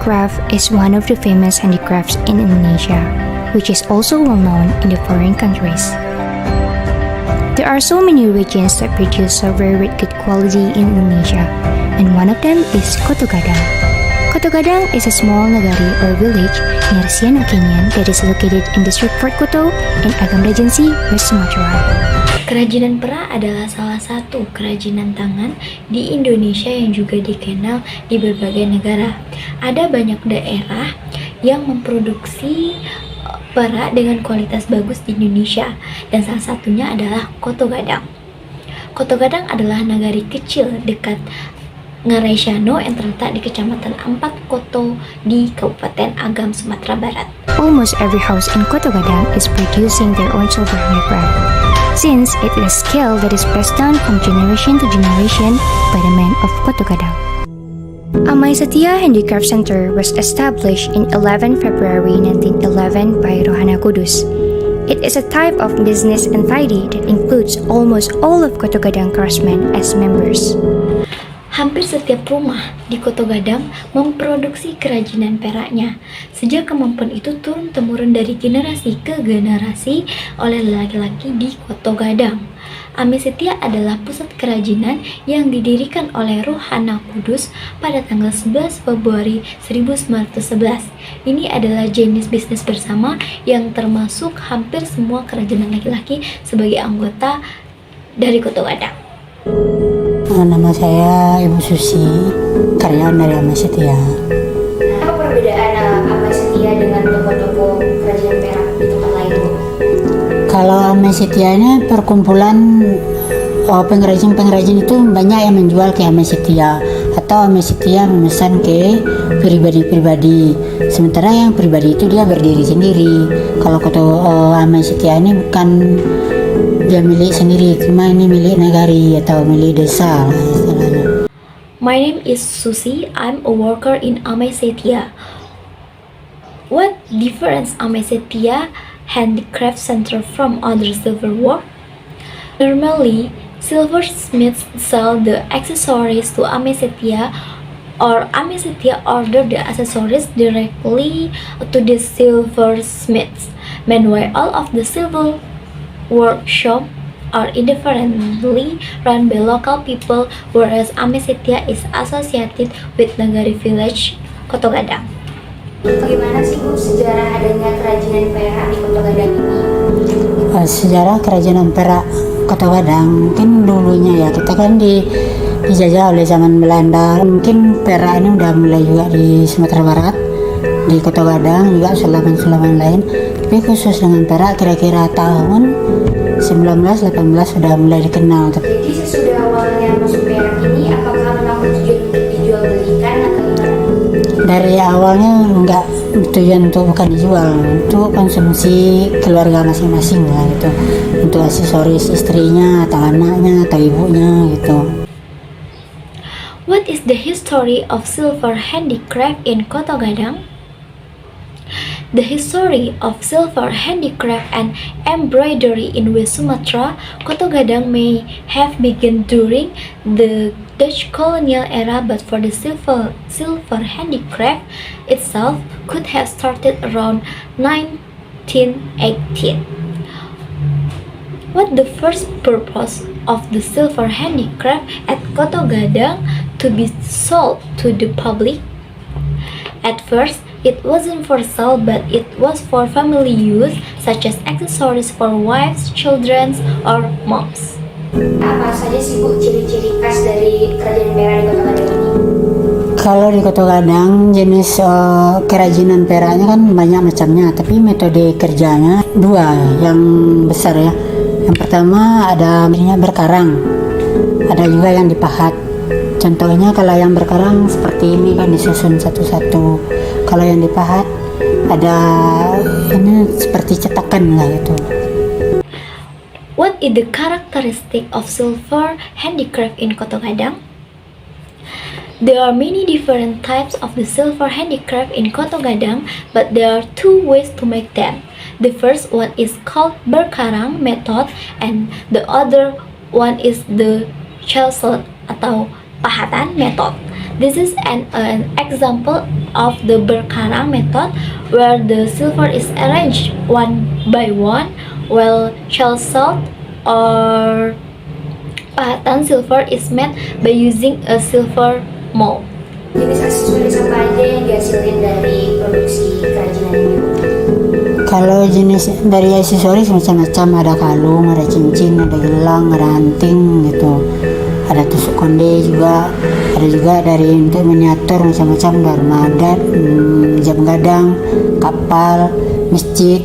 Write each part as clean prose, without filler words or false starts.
handicraft is one of the famous handicrafts in Indonesia, which is also well known in the foreign countries. There are so many regions that produce silver with good quality in Indonesia, and one of them is Kota Gadang. Kota Gadang is a small nagari or village near Siak Canyon that is located in district Port Koto in Agam Regency, West Sumatra. Kerajinan perak adalah salah satu kerajinan tangan di Indonesia yang juga dikenal di berbagai negara. Ada banyak daerah yang memproduksi perak dengan kualitas bagus di Indonesia, dan salah satunya adalah Kota Gadang. Kota Gadang adalah nagari kecil dekat Ngarai Shano yang terletak di Kecamatan Ampat Koto di Kabupaten Agam, Sumatera Barat. Almost every house in Kota Gadang is producing their own silver handicraft, since it is a skill that is passed down from generation to generation by the men of Kota Gadang. Amai Setia Handicraft Center was established in 11 February 1911 by Rohana Kudus. It is a type of business entity that includes almost all of Kota Gadang craftsmen as members. Hampir setiap rumah di Kota Gadang memproduksi kerajinan peraknya. Sejak kemampuan itu turun-temurun dari generasi ke generasi oleh laki-laki di Kota Gadang. Amai Setia adalah pusat kerajinan yang didirikan oleh Rohana Kudus pada tanggal 11 Februari 1911. Ini adalah jenis bisnis bersama yang termasuk hampir semua kerajinan laki-laki sebagai anggota dari Kota Gadang. Nama saya Ibu Susi, karyawan dari Amai Setia. Apa perbedaan Amai Setia dengan toko-toko kerajinan perak di tempat lain? Kalau Amai Setia ini perkumpulan pengrajin-pengrajin itu banyak yang menjual ke Amai Setia, atau Amai Setia memesan ke pribadi-pribadi. Sementara yang pribadi itu dia berdiri sendiri. Kalau Amai Setia ini bukan dia milik sendiri, cuma ini milik nagari atau milik desa lah istilahnya. My name is Susi. I'm a worker in Amai Setia. What difference Amai Setia Handicraft Center from other silver work? Normally, silversmiths sell the accessories to Amai Setia, or Amai Setia order the accessories directly to the silversmiths. Meanwhile, all of the silver workshop are independently run by local people, whereas Amai Setia is associated with Nagari Village, Kota Gadang. Bagaimana sih Bu sejarah adanya kerajinan perak di Kota Gadang ini? Sejarah kerajinan perak Kota Gadang mungkin dulunya ya kita kan dijajah oleh zaman Belanda. Mungkin perak ini udah mulai juga di Sumatera Barat, di Kota Gadang juga sulaman-sulaman lain. Tapi khusus dengan perak kira-kira tahun 1918 sudah mulai dikenal. Jadi sesudah awalnya masuk perak ini, apakah memang tujuan untuk dijual belikan atau gimana? Dari awalnya enggak tujuan untuk bukan dijual, untuk konsumsi keluarga masing-masing lah gitu, untuk aksesoris istrinya atau anaknya atau ibunya gitu. What is the history of silver handicraft in Kota Gadang? The history of silver handicraft and embroidery in West Sumatra, Kota Gadang may have begun during the Dutch colonial era, but for the silver handicraft itself could have started around 1918. What the first purpose of the silver handicraft at Kota Gadang to be sold to the public? At first, it wasn't for sale, but it was for family use, such as accessories for wives, children, or moms. Apa saja sih Bu ciri-ciri khas dari kerajinan perak di Kota Gadang ini? Kalau di Kota Gadang jenis kerajinan peraknya kan banyak macamnya, tapi metode kerjanya dua yang besar ya. Yang pertama ada berkarang, ada juga yang dipahat. Contohnya kalau yang berkarang seperti ini kan disusun satu-satu. Kalau yang dipahat ada ini seperti cetakan lah itu. What is the characteristic of silver handicraft in Kota Gadang? There are many different types of the silver handicraft in Kota Gadang, but there are two ways to make them. The first one is called berkarang method, and the other one is the chisel atau pahatan method. This is an example of the berkarang method where the silver is arranged one by one, while shell salt or pahatan silver is made by using a silver mold. Jenis aksesoris apa aja yang dihasilin dari produksi kerajinan ini? Kalau jenis dari aksesoris macam-macam, ada kalung, ada cincin, ada gelang, ada anting gitu. Ada tusuk konde juga, ada juga dari untuk miniatur macam-macam, dharma adat, jam gadang, kapal, masjid,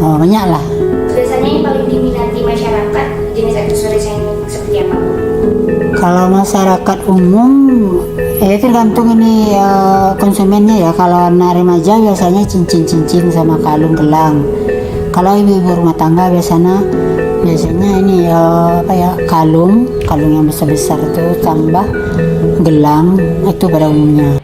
banyak lah. Biasanya yang paling diminati masyarakat jenis aksesoris yang seperti apa? Kalau masyarakat umum, tergantung ini konsumennya ya. Kalau anak remaja biasanya cincin-cincin sama kalung gelang. Kalau ibu-ibu rumah tangga biasanya ini kalung yang besar-besar itu tambah gelang itu pada umumnya.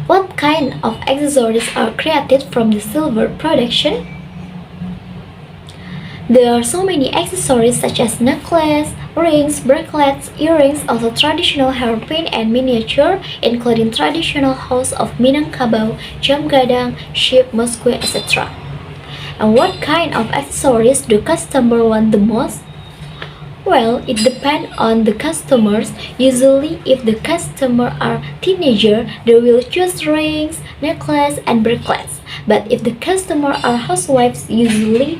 What kind of accessories are created from the silver production? There are so many accessories such as necklace, rings, bracelets, earrings, also traditional hairpin and miniature, including traditional house of Minangkabau, jam gadang, sheep, musque, etc. And what kind of accessories do customers want the most? Well, it depends on the customers. Usually, if the customer are teenager, they will choose rings, necklace, and bracelets. But if the customer are housewives, usually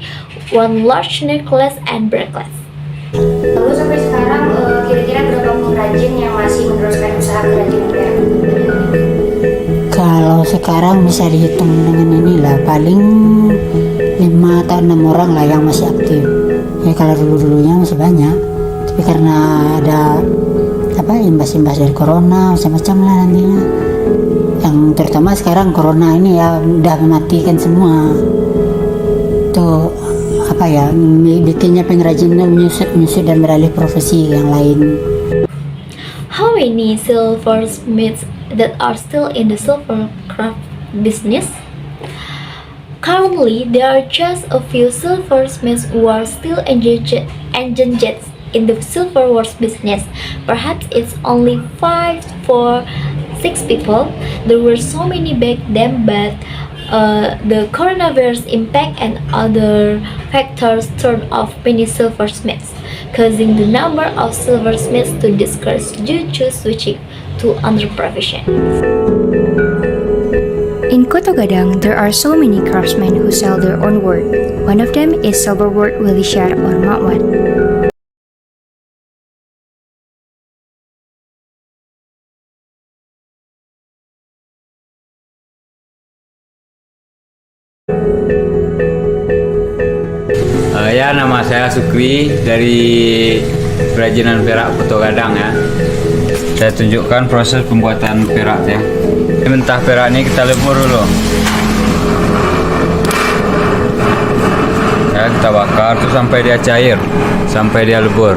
one large necklace and bracelets. Lalu sampai sekarang kira-kira berapa pengrajin yang masih meneruskan usaha kerajinan perak? Kalau sekarang bisa dihitung dengan inilah paling 5 atau 6 orang lah yang masih aktif. Ya kalau dulu-dulunya masih banyak, tapi karena ada imbas-imbas dari corona macam-macam lah nantinya. Yang terutama sekarang corona ini ya udah mematikan semua. Tuh bikinnya pengrajinnya menyusut dan beralih profesi yang lain. How many silversmiths that are still in the silver craft business? Currently, there are just a few silversmiths who are still engaged in the silverware business. Perhaps it's only 5 or 6 people. There were so many back then, but the coronavirus impact and other factors turned off many silversmiths, causing the number of silversmiths to decrease due to switching to other professions. In Kota Gadang, there are so many craftsmen who sell their own work. One of them is silverwort Willy Shah or Matwan. Ya, nama saya Sukri dari Kerajinan Perak Kota Gadang ya. Saya tunjukkan proses pembuatan perak ya. Mentah perak ini kita lebur dulu. Ya, kita bakar tuh sampai dia cair, sampai dia lebur.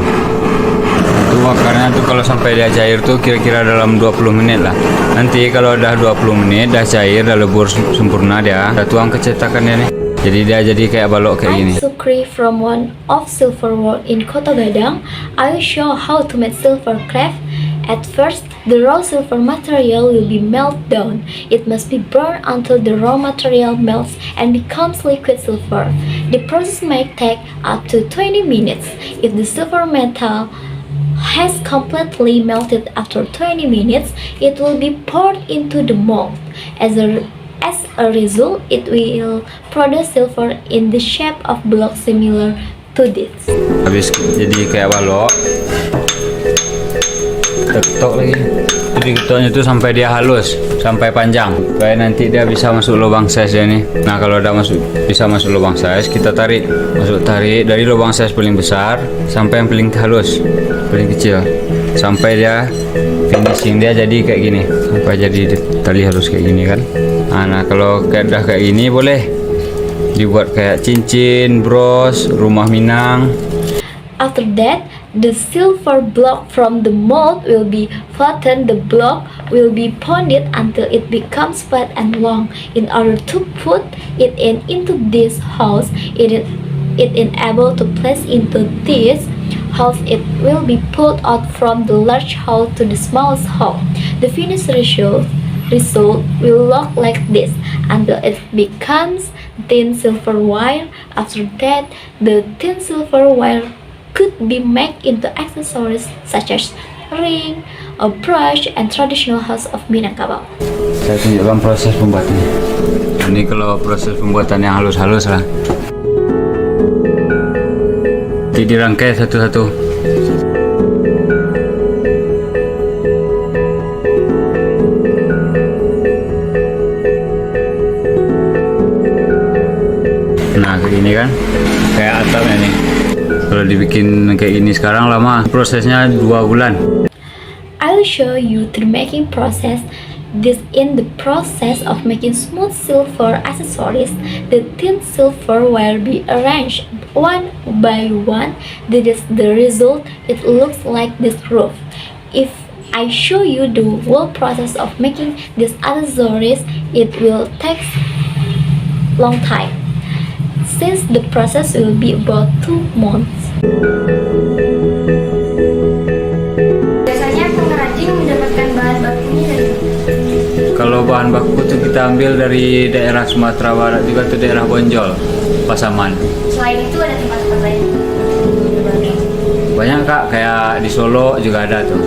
Itu bakarnya tuh kalau sampai dia cair tuh kira-kira dalam 20 menit lah. Nanti kalau udah 20 menit dah cair, dah lebur sempurna dia, kita tuang ke cetakannya nih. Jadi dia jadi kayak balok kayak gini. I'm Sukri from one of silverware in Kota Gadang. I will show how to make silver craft. At first, the raw silver material will be melted down. It must be burned until the raw material melts and becomes liquid silver. The process may take up to 20 minutes. If the silver metal has completely melted after 20 minutes, it will be poured into the mold. As a result, it will produce silver in the shape of block similar to this. Habis jadi kayak balok, ketok lagi. Jadi ketoknya itu sampai dia halus, sampai panjang, supaya nanti dia bisa masuk lubang size ini. Nah, kalau udah bisa masuk lubang size, kita tarik dari lubang size paling besar sampai yang paling halus, paling kecil, sampai dia finishing dia jadi kayak gini, sampai jadi tali halus kayak gini kan. Nah, kalau udah kayak gini boleh dibuat kayak cincin, bros, rumah Minang. After that, the silver block from the mold will be flattened. The block will be pounded until it becomes flat and long. In order to put it into this house, it able to place into this house. It will be pulled out from the large hole to the smallest hole. The finished result will look like this until it becomes thin silver wire. After that, the thin silver wire could be made into accessories such as ring, a brush, and traditional house of Minangkabau. Saya tunjukkan proses pembuatannya. Ini kalau proses pembuatan yang halus-halus lah. Nanti dirangkai satu-satu. Nah kayak gini kan, kayak atapnya nih. Kalau dibikin kayak gini sekarang lama, prosesnya 2 bulan. I will show you the making process. This in the process of making smooth silver accessories, the thin silver will be arranged one by one. This is the result. It looks like this roof. If I show you the whole process of making these accessories, it will take long time, since the process will be about 2 months. Biasanya pengrajin mendapatkan bahan bakunya dari mana? Kalau bahan baku tuh kita ambil dari daerah Sumatera Barat juga tuh daerah Bonjol, Pasaman. Selain itu ada tempat-tempat lain? Banyak kak, kayak di Solo juga ada tuh.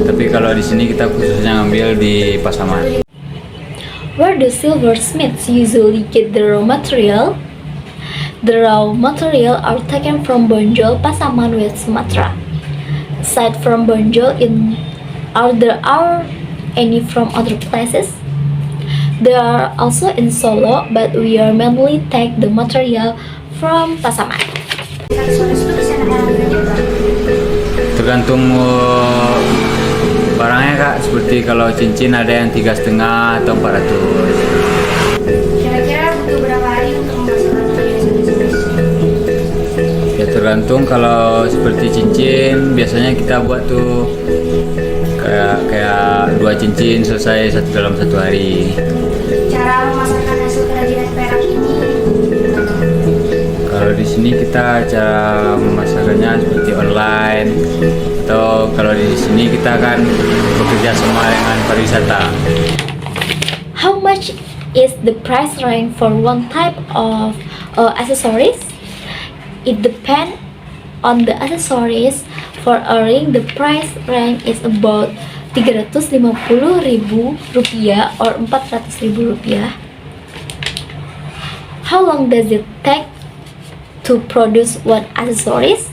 Tapi kalau di sini kita khususnya ngambil di Pasaman. Where the silversmiths usually get the raw material? The raw material are taken from Bonjol, Pasaman, West Sumatra. Aside from Bonjol, are there any from other places? They are also in Solo, but we are mainly take the material from Pasaman. Aksesoris itu bisa harganya berapa? Tergantung barangnya kak, seperti kalau cincin ada yang 3,5 atau 400. Kira-kira butuh berapa hari untuk menghasilkan aksesoris? Ya tergantung, kalau seperti cincin biasanya kita buat tuh kayak 2 cincin selesai dalam 1 hari. Cara memasarkan hasil kerajinan perak ini? Kalau di sini kita cara memasarkannya seperti online, atau kalau di sini kita kan bekerja sama dengan pariwisata. How much is the price range for one type of accessories? It depends on the accessories. For a ring, the price range is about 350.000 rupiah or 400.000 rupiah. How long does it take to produce one accessories?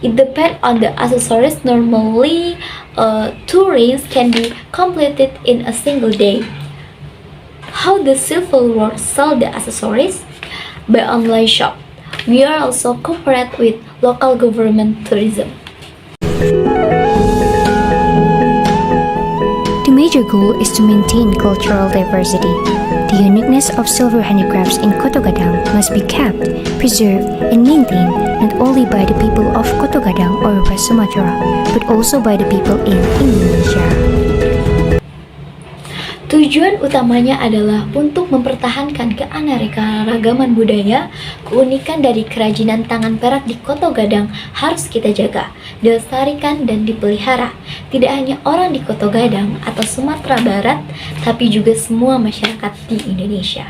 It depends on the accessories. Normally, 2 rings can be completed in a single day. How does Silverworks sell the accessories? By online shop. We are also cooperate with local government tourism. The major goal is to maintain cultural diversity. The uniqueness of silver handicrafts in Kota Gadang must be kept, preserved, and maintained not only by the people of Kota Gadang or West Sumatra, but also by the people in Indonesia. Tujuan utamanya adalah untuk mempertahankan keanekaragaman budaya. Keunikan dari kerajinan tangan perak di Kota Gadang harus kita jaga, dilestarikan, dan dipelihara. Tidak hanya orang di Kota Gadang atau Sumatera Barat, tapi juga semua masyarakat di Indonesia.